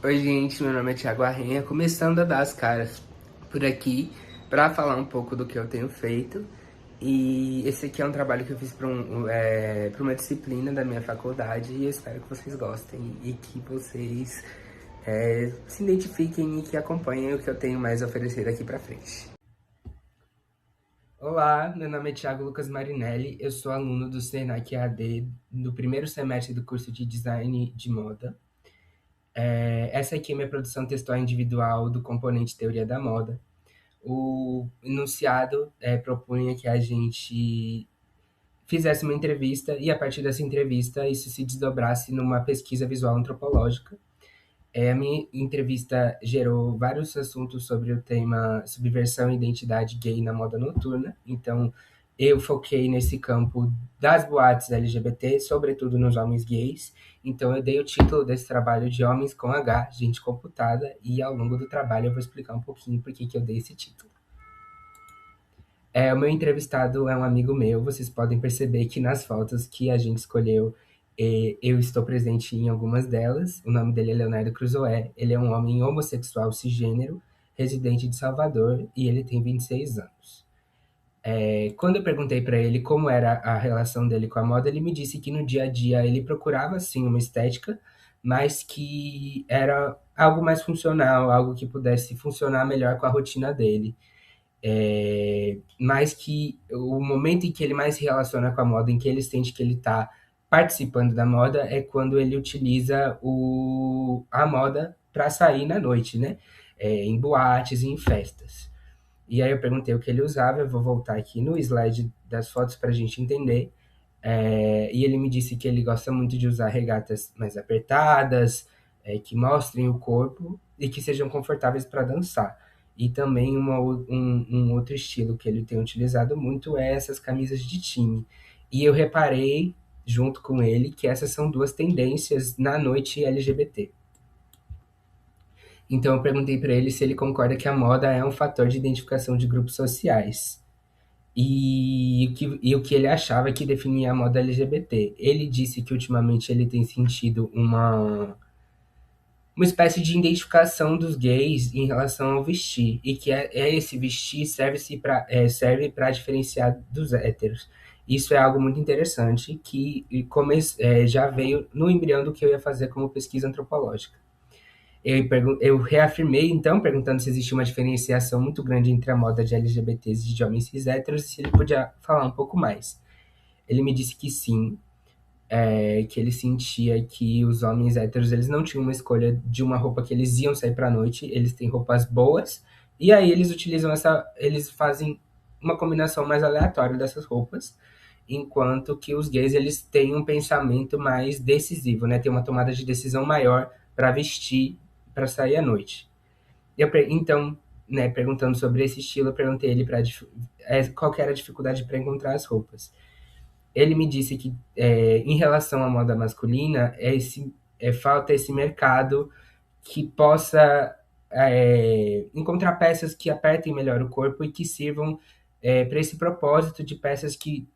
Oi, gente, meu nome é Thiago Arrenha, começando a dar as caras por aqui para falar um pouco do que eu tenho feito. E esse aqui é um trabalho que eu fiz para uma disciplina da minha faculdade e eu espero que vocês gostem e que vocês se identifiquem e que acompanhem o que eu tenho mais a oferecer daqui para frente. Olá, meu nome é Thiago Lucas Marinelli, eu sou aluno do Senac EAD do primeiro semestre do curso de Design de Moda. Essa aqui é minha produção textual individual do componente Teoria da Moda. O enunciado propunha que a gente fizesse uma entrevista e, a partir dessa entrevista, isso se desdobrasse numa pesquisa visual antropológica. A minha entrevista gerou vários assuntos sobre o tema subversão e identidade gay na moda noturna. Então, eu foquei nesse campo das boates LGBT, sobretudo nos homens gays. Então, eu dei o título desse trabalho de Homens com H, Gente Computada, e ao longo do trabalho eu vou explicar um pouquinho por que eu dei esse título. O meu entrevistado é um amigo meu, vocês podem perceber que nas fotos que a gente escolheu, eu estou presente em algumas delas. O nome dele é Leonardo Cruzoé, ele é um homem homossexual cisgênero, residente de Salvador, e ele tem 26 anos. Quando eu perguntei para ele como era a relação dele com a moda, ele me disse que no dia a dia ele procurava sim uma estética, mas que era algo mais funcional, algo que pudesse funcionar melhor com a rotina dele. Mas que o momento em que ele mais se relaciona com a moda, em que ele sente que ele está participando da moda, é quando ele utiliza a moda para sair na noite, né? Em boates e em festas. E aí eu perguntei o que ele usava, eu vou voltar aqui no slide das fotos para a gente entender. E ele me disse que ele gosta muito de usar regatas mais apertadas, que mostrem o corpo e que sejam confortáveis para dançar. E também um outro estilo que ele tem utilizado muito é essas camisas de time. E eu reparei, junto com ele, que essas são duas tendências na noite LGBT. Então eu perguntei para ele se ele concorda que a moda é um fator de identificação de grupos sociais. E o que ele achava que definia a moda LGBT. Ele disse que ultimamente ele tem sentido uma espécie de identificação dos gays em relação ao vestir, e que esse vestir serve para diferenciar dos héteros. Isso é algo muito interessante que já veio no embrião do que eu ia fazer como pesquisa antropológica. Eu reafirmei, então, perguntando se existia uma diferenciação muito grande entre a moda de LGBTs e de homens cis héteros, e se ele podia falar um pouco mais. Ele me disse que sim, que ele sentia que os homens héteros eles não tinham uma escolha de uma roupa que eles iam sair para a noite, eles têm roupas boas, e aí eles fazem uma combinação mais aleatória dessas roupas, enquanto que os gays eles têm um pensamento mais decisivo, né? Tem uma tomada de decisão maior para vestir, para sair à noite. Então, né, perguntando sobre esse estilo, eu perguntei ele qual que era a dificuldade para encontrar as roupas. Ele me disse que, em relação à moda masculina, falta esse mercado que possa encontrar peças que apertem melhor o corpo e que sirvam para esse propósito de peças que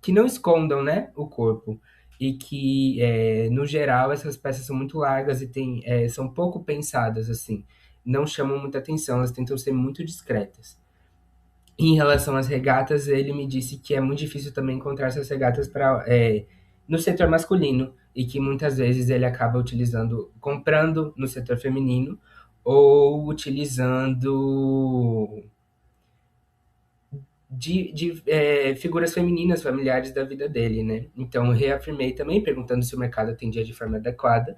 não escondam, né, o corpo. E que, no geral, essas peças são muito largas e são pouco pensadas, assim. Não chamam muita atenção, elas tentam ser muito discretas. Em relação às regatas, ele me disse que é muito difícil também encontrar essas regatas no setor masculino e que muitas vezes ele acaba comprando no setor feminino ou utilizando de figuras femininas familiares da vida dele, né? Então, eu reafirmei também, perguntando se o mercado atendia de forma adequada.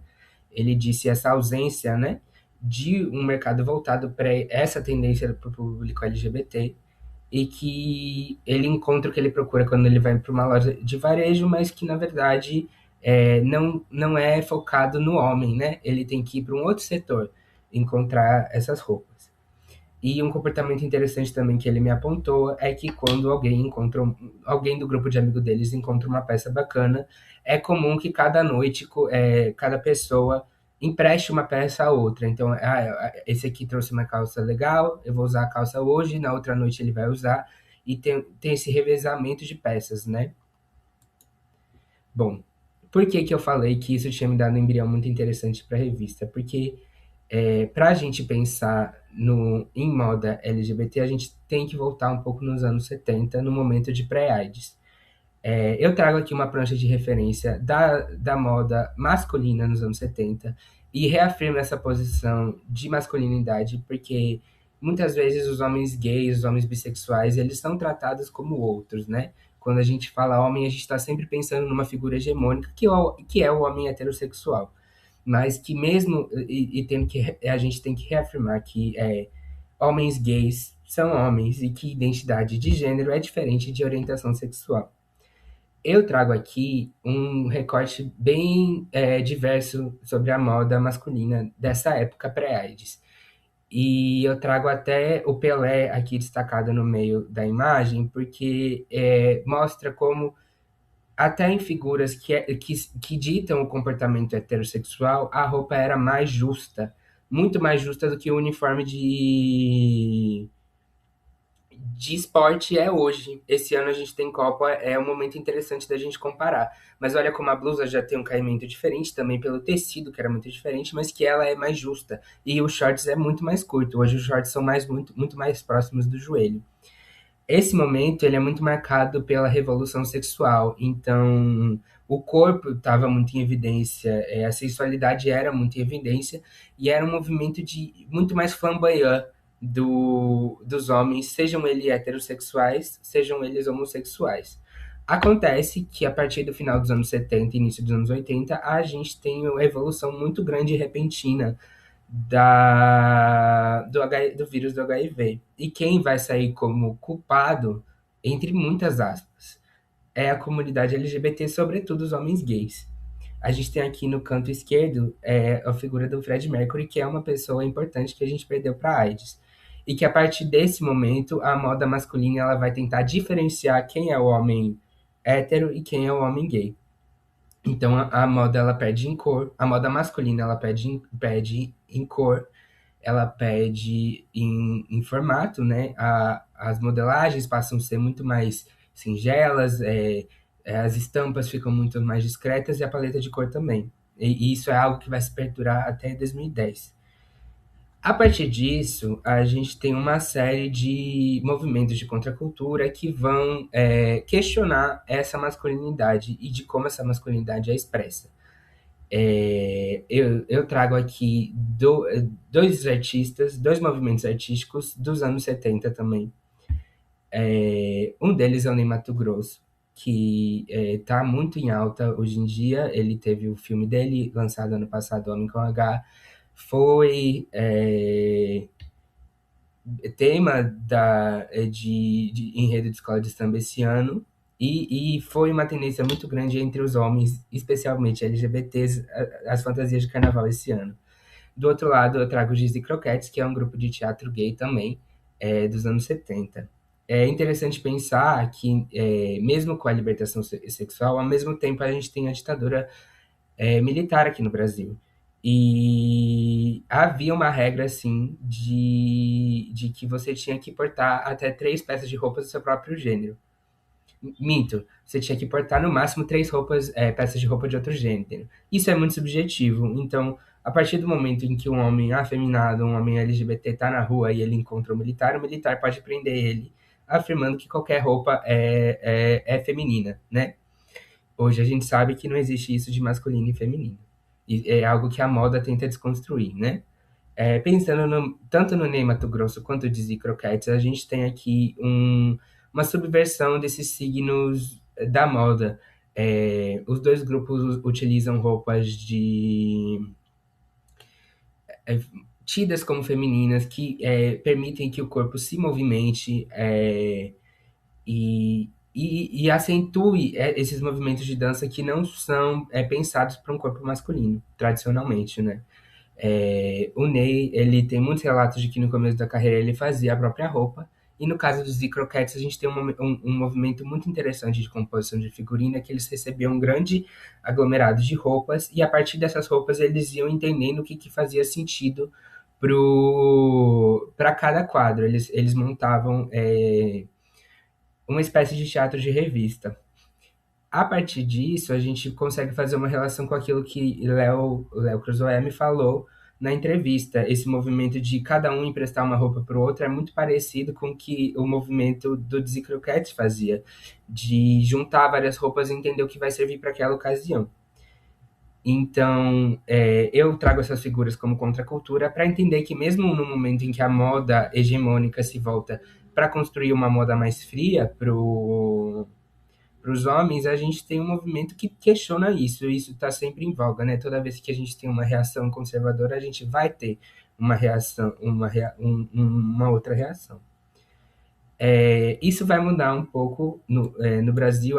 Ele disse essa ausência, né, de um mercado voltado para essa tendência para o público LGBT e que ele encontra o que ele procura quando ele vai para uma loja de varejo, mas que, na verdade, não é focado no homem, né? Ele tem que ir para um outro setor, encontrar essas roupas. E um comportamento interessante também que ele me apontou é que quando alguém do grupo de amigo deles encontra uma peça bacana, é comum que cada noite, cada pessoa empreste uma peça a outra. Então, esse aqui trouxe uma calça legal, eu vou usar a calça hoje, na outra noite ele vai usar, e tem esse revezamento de peças, né? Bom, Por que que eu falei que isso tinha me dado um embrião muito interessante para a revista? Porque para a gente pensar em moda LGBT, a gente tem que voltar um pouco nos anos 70, no momento de pré-AIDS. Eu trago aqui uma prancha de referência da moda masculina nos anos 70 e reafirmo essa posição de masculinidade, porque muitas vezes os homens gays, os homens bissexuais, eles são tratados como outros, né? Quando a gente fala homem, a gente está sempre pensando numa figura hegemônica, que é o homem heterossexual. Mas que mesmo, e tendo que, a gente tem que reafirmar que homens gays são homens e que identidade de gênero é diferente de orientação sexual. Eu trago aqui um recorte bem diverso sobre a moda masculina dessa época pré-AIDS. E eu trago até o Pelé aqui destacado no meio da imagem, porque mostra como, até em figuras que ditam o comportamento heterossexual, a roupa era mais justa, muito mais justa do que o uniforme de esporte é hoje. Esse ano a gente tem Copa, é um momento interessante da gente comparar. Mas olha como a blusa já tem um caimento diferente, também pelo tecido, que era muito diferente, mas que ela é mais justa. E os shorts é muito mais curto. Hoje os shorts são muito mais próximos do joelho. Esse momento ele é muito marcado pela revolução sexual. Então, o corpo estava muito em evidência, a sensualidade era muito em evidência, e era um movimento de muito mais flamboyant dos homens, sejam eles heterossexuais, sejam eles homossexuais. Acontece que a partir do final dos anos 70 e início dos anos 80, a gente tem uma evolução muito grande e repentina do vírus do HIV. E quem vai sair como culpado, entre muitas aspas, é a comunidade LGBT, sobretudo os homens gays. A gente tem aqui no canto esquerdo a figura do Fred Mercury, que é uma pessoa importante que a gente perdeu para a AIDS. E que a partir desse momento, a moda masculina ela vai tentar diferenciar quem é o homem hétero e quem é o homem gay. Então a moda ela perde em cor, a moda masculina ela perde em cor, ela pede em formato, né? As modelagens passam a ser muito mais singelas, as estampas ficam muito mais discretas e a paleta de cor também. E isso é algo que vai se perdurar até 2010. A partir disso, a gente tem uma série de movimentos de contracultura que vão questionar essa masculinidade e de como essa masculinidade é expressa. Eu trago aqui dois artistas, dois movimentos artísticos dos anos 70 também. Um deles é o Ney Matogrosso, que está muito em alta hoje em dia. Ele teve o filme dele, lançado ano passado, Homem com H. Foi tema de enredo de escola de samba esse ano. E foi uma tendência muito grande entre os homens, especialmente LGBTs, as fantasias de carnaval esse ano. Do outro lado, eu trago o Giz e Croquetes, que é um grupo de teatro gay também, dos anos 70. É interessante pensar que, mesmo com a libertação sexual, ao mesmo tempo a gente tem a ditadura militar aqui no Brasil. E havia uma regra, assim, de que você tinha que portar até 3 peças de roupas do seu próprio gênero. Minto, você tinha que portar no máximo 3 peças de roupa de outro gênero. Isso é muito subjetivo. Então, a partir do momento em que um homem afeminado, um homem LGBT está na rua e ele encontra o militar pode prender ele, afirmando que qualquer roupa é feminina, né? Hoje a gente sabe que não existe isso de masculino e feminino. E é algo que a moda tenta desconstruir, né? Pensando tanto no Ney Matogrosso quanto no Dizzy Croquettes, a gente tem aqui uma subversão desses signos da moda. Os dois grupos utilizam roupas é, tidas como femininas, que permitem que o corpo se movimente e acentue esses movimentos de dança que não são pensados para um corpo masculino, tradicionalmente, né? O Ney, ele tem muitos relatos de que no começo da carreira ele fazia a própria roupa, e no caso dos Z Croquettes a gente tem um movimento muito interessante de composição de figurina, que eles recebiam um grande aglomerado de roupas, e a partir dessas roupas eles iam entendendo o que fazia sentido para cada quadro. Eles montavam uma espécie de teatro de revista. A partir disso, a gente consegue fazer uma relação com aquilo que Léo Cruzoé me falou na entrevista. Esse movimento de cada um emprestar uma roupa para o outro é muito parecido com o que o movimento do Dizzy Croquettes fazia, de juntar várias roupas e entender o que vai servir para aquela ocasião. Então, eu trago essas figuras como contracultura para entender que mesmo no momento em que a moda hegemônica se volta para construir uma moda mais fria para os homens, a gente tem um movimento que questiona isso. Isso está sempre em voga, né? Toda vez que a gente tem uma reação conservadora, a gente vai ter uma reação, uma outra reação. Isso vai mudar um pouco no Brasil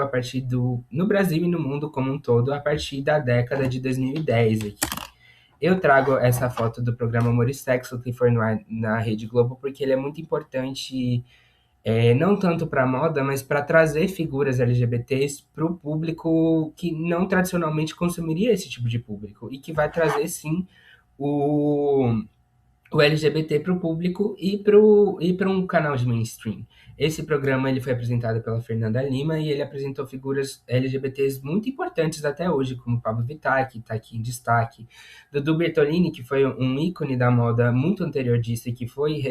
no Brasil e no mundo como um todo a partir da década de 2010 aqui. Eu trago essa foto do programa Amor e Sexo que foi na Rede Globo porque ele é muito importante, não tanto para a moda, mas para trazer figuras LGBTs para o público que não tradicionalmente consumiria esse tipo de público e que vai trazer sim o o LGBT para o público e para um canal de mainstream. Esse programa ele foi apresentado pela Fernanda Lima e ele apresentou figuras LGBTs muito importantes até hoje, como Pablo Vittar, que está aqui em destaque, Dudu Bertolini, que foi um ícone da moda muito anterior disso e que foi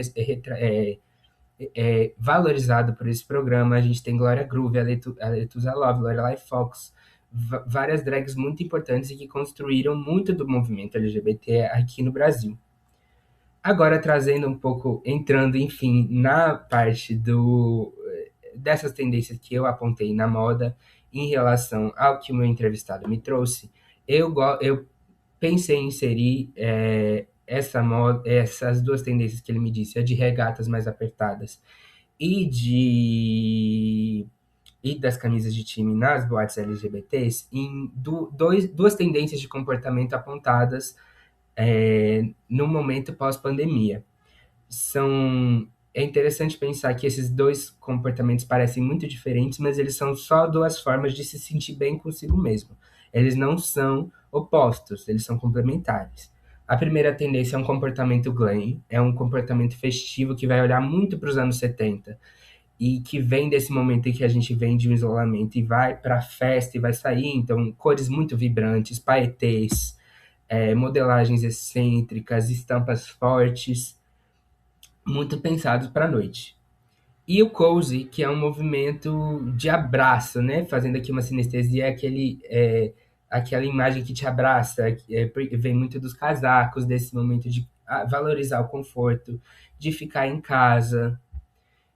valorizado por esse programa. A gente tem Glória Groove, a Letusa Love, Lorelai Fox, várias drags muito importantes e que construíram muito do movimento LGBT aqui no Brasil. Agora trazendo um pouco, entrando, enfim, na parte dessas tendências que eu apontei na moda em relação ao que o meu entrevistado me trouxe, eu pensei em inserir essas duas tendências que ele me disse, a de regatas mais apertadas e das camisas de time nas boates LGBTs em duas tendências de comportamento apontadas no momento pós-pandemia. É interessante pensar que esses dois comportamentos parecem muito diferentes, mas eles são só duas formas de se sentir bem consigo mesmo. Eles não são opostos, eles são complementares. A primeira tendência é um comportamento glam, é um comportamento festivo que vai olhar muito para os anos 70 e que vem desse momento em que a gente vem de um isolamento e vai para a festa e vai sair, então cores muito vibrantes, paetês, modelagens excêntricas, estampas fortes, muito pensados para a noite. E o cozy, que é um movimento de abraço, né? Fazendo aqui uma sinestesia, aquela imagem que te abraça, vem muito dos casacos, desse momento de valorizar o conforto, de ficar em casa.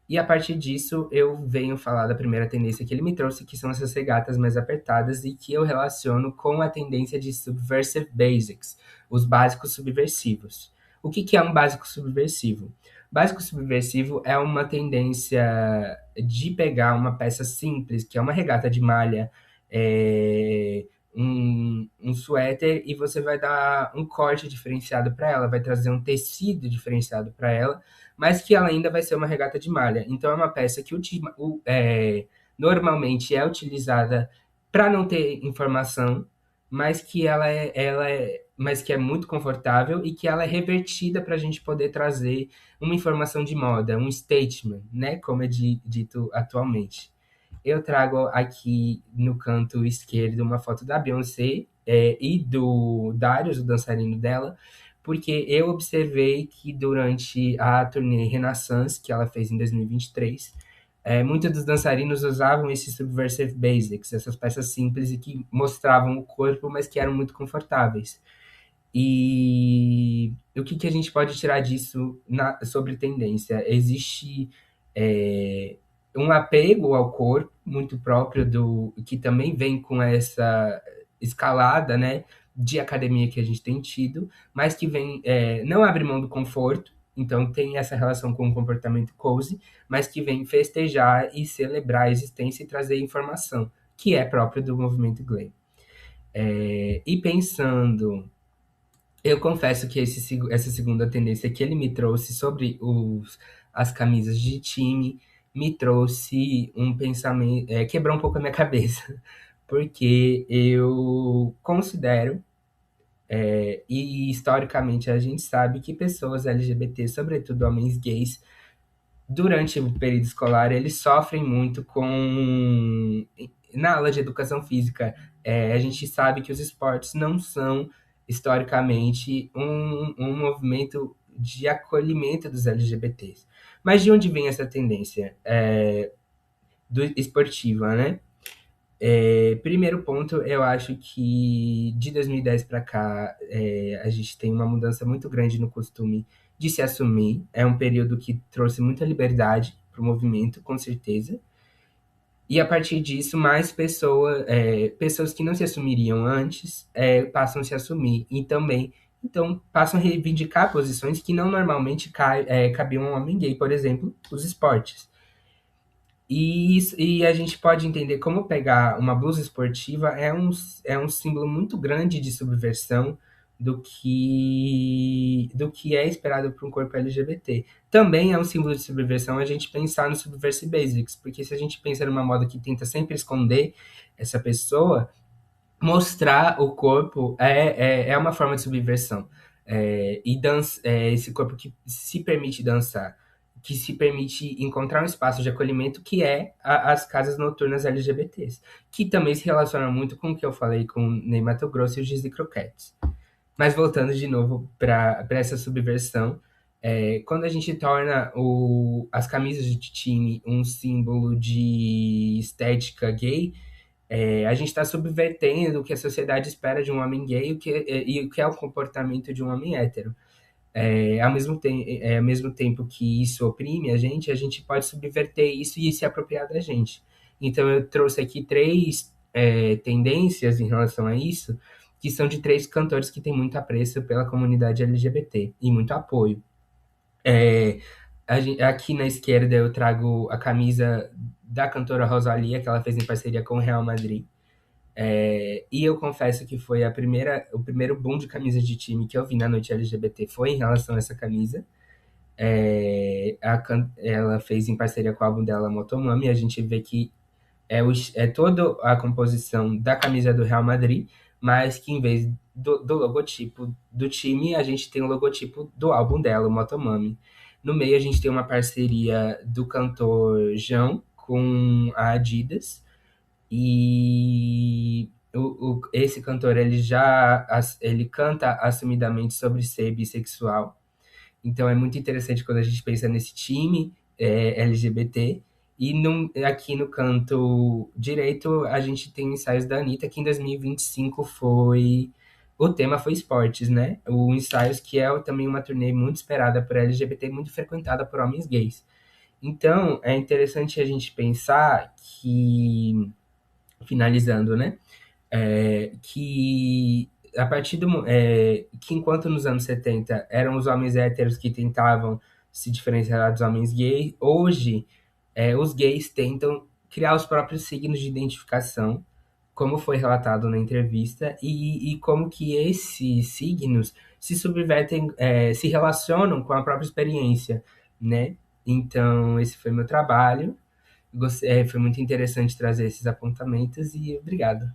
E a partir disso, eu venho falar da primeira tendência que ele me trouxe, que são essas regatas mais apertadas e que eu relaciono com a tendência de subversive basics, os básicos subversivos. O que é um básico subversivo? Básico subversivo é uma tendência de pegar uma peça simples, que é uma regata de malha, um suéter, e você vai dar um corte diferenciado para ela, vai trazer um tecido diferenciado para ela, mas que ela ainda vai ser uma regata de malha. Então é uma peça que normalmente é utilizada para não ter informação, mas que mas que é muito confortável e que ela é revertida para a gente poder trazer uma informação de moda, um statement, né, como é dito atualmente. Eu trago aqui no canto esquerdo uma foto da Beyoncé e do Darius, o dançarino dela, porque eu observei que durante a turnê Renaissance, que ela fez em 2023, muitos dos dançarinos usavam esses subversive basics, essas peças simples e que mostravam o corpo, mas que eram muito confortáveis. E o que a gente pode tirar disso sobre tendência? Existe é, um apego ao corpo muito próprio que também vem com essa escalada, né, de academia que a gente tem tido, mas que vem não abre mão do conforto, então tem essa relação com o comportamento cozy, mas que vem festejar e celebrar a existência e trazer informação, que é próprio do movimento glam. E pensando, eu confesso que essa segunda tendência que ele me trouxe sobre as camisas de time me trouxe um pensamento, quebrou um pouco a minha cabeça, porque eu considero, e historicamente a gente sabe que pessoas LGBT, sobretudo homens gays, durante o período escolar, eles sofrem muito com na aula de educação física, a gente sabe que os esportes não são, historicamente, um movimento de acolhimento dos LGBTs. Mas de onde vem essa tendência esportiva, né? Primeiro ponto, eu acho que de 2010 para cá, a gente tem uma mudança muito grande no costume de se assumir. É um período que trouxe muita liberdade para o movimento, com certeza. E a partir disso, mais pessoas que não se assumiriam antes, passam a se assumir. E também, então, passam a reivindicar posições que não normalmente cabiam a um homem gay, por exemplo, os esportes. E a gente pode entender como pegar uma blusa esportiva é um símbolo muito grande de subversão do que é esperado para um corpo LGBT. Também é um símbolo de subversão a gente pensar no Subversive Basics, porque se a gente pensa numa moda que tenta sempre esconder essa pessoa, mostrar o corpo é uma forma de subversão. Esse corpo que se permite dançar, que se permite encontrar um espaço de acolhimento, que é as casas noturnas LGBTs, que também se relaciona muito com o que eu falei com Ney Matogrosso e os Gizzy Croquettes. Mas voltando de novo para essa subversão, quando a gente torna as camisas de time um símbolo de estética gay, a gente está subvertendo o que a sociedade espera de um homem gay e o que é o comportamento de um homem hétero. Ao mesmo tempo que isso oprime a gente pode subverter isso e se apropriar da gente. Então, eu trouxe aqui três tendências em relação a isso, que são de três cantores que têm muito apreço pela comunidade LGBT e muito apoio. É, Aqui na esquerda eu trago a camisa da cantora Rosalía, que ela fez em parceria com o Real Madrid. E eu confesso que foi o primeiro boom de camisas de time que eu vi na noite LGBT foi em relação a essa camisa. Ela fez em parceria com o álbum dela, Motomami, e a gente vê que é toda a composição da camisa do Real Madrid, mas que em vez do logotipo do time, a gente tem o logotipo do álbum dela, o Motomami. No meio, a gente tem uma parceria do cantor João com a Adidas, e esse cantor ele canta assumidamente sobre ser bissexual. Então é muito interessante quando a gente pensa nesse time LGBT. E aqui no canto direito a gente tem ensaios da Anitta, que em 2025 o tema foi esportes, né? O ensaios que é também uma turnê muito esperada por LGBT, muito frequentada por homens gays. Então é interessante a gente pensar que, finalizando, né? Que a partir que enquanto nos anos 70 eram os homens héteros que tentavam se diferenciar dos homens gays, hoje os gays tentam criar os próprios signos de identificação, como foi relatado na entrevista, e como que esses signos se subvertem, se relacionam com a própria experiência, né? Então, esse foi meu trabalho. Foi muito interessante trazer esses apontamentos e obrigado.